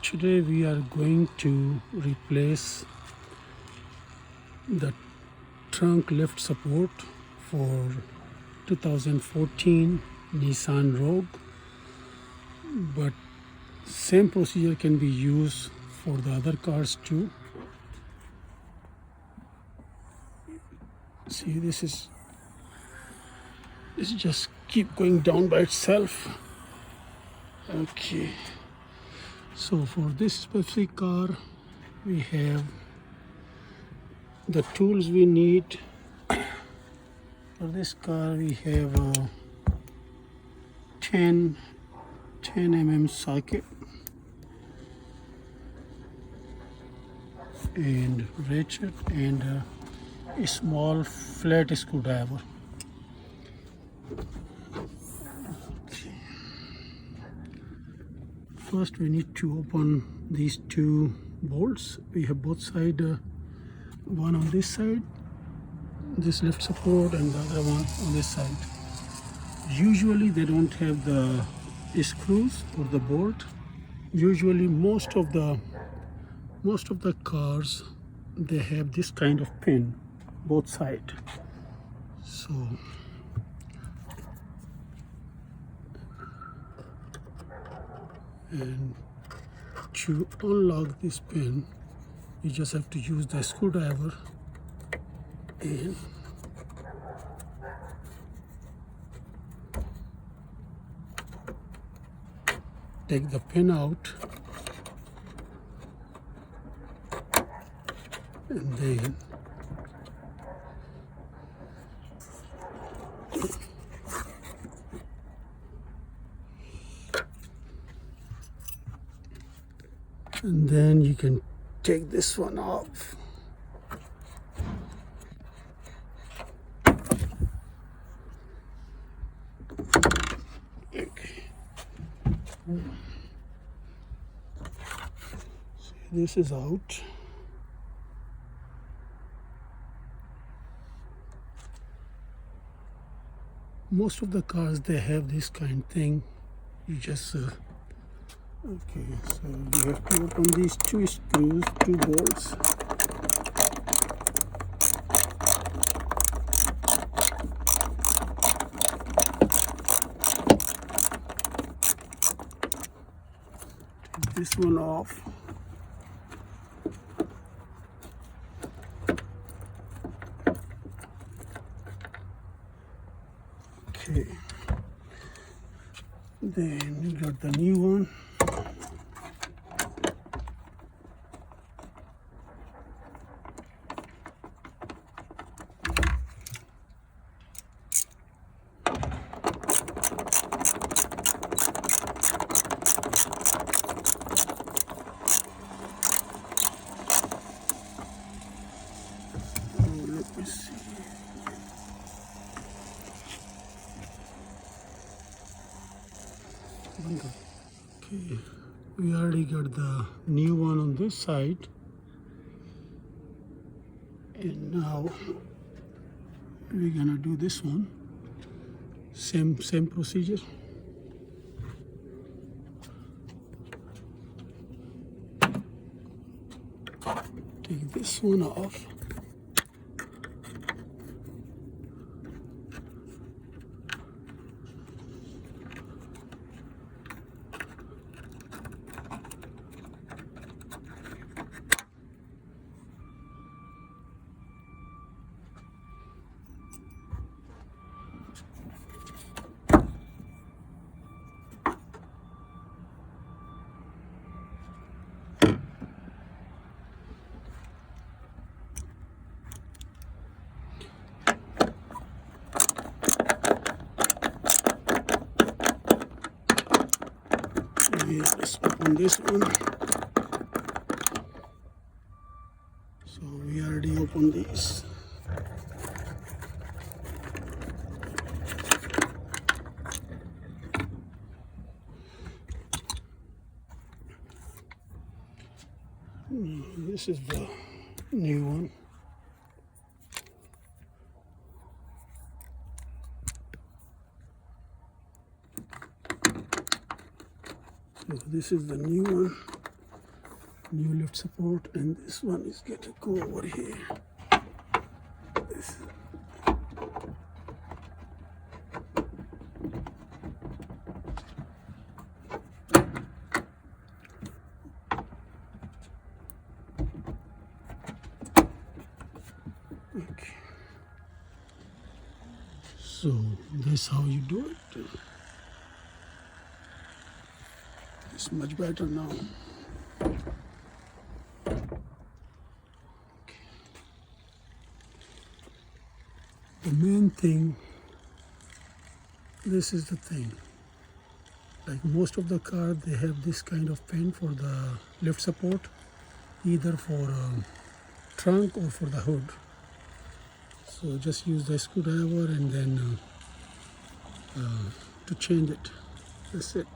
Today we are going to replace the trunk lift support for 2014 Nissan Rogue, but same procedure can be used for the other cars too. See, this just keep going down by itself. Okay, so for this specific car we have the tools we need. For this car we have a 10 mm socket and ratchet and a small flat screwdriver. Okay. First we need to open these two bolts. We have both sides, one on this side, this lift support, and the other one on this side. Usually they don't have the screws or the bolt. Usually most of the cars they have this kind of pin both sides. So and to unlock this pin you just have to use the screwdriver and take the pin out, and then you can take this one off. Okay. So this is out. Most of the cars they have this kind of thing. You just okay, so you have to open these two screws, two bolts. Take this one off. Okay. Then you got the new one. Let me see. Okay, we already got the new one on this side, and now we're gonna do this one. Same procedure. Take this one off. Let's open this one. So we already opened these. This is the new one. So this is the new one. new lift support, and this one is going to go over here. This. Okay. So this how you do it. It's much better now. The main thing, this is the thing. Like most of the car, they have this kind of pin for the lift support, either for trunk or for the hood. So just use the screwdriver and then to change it. That's it.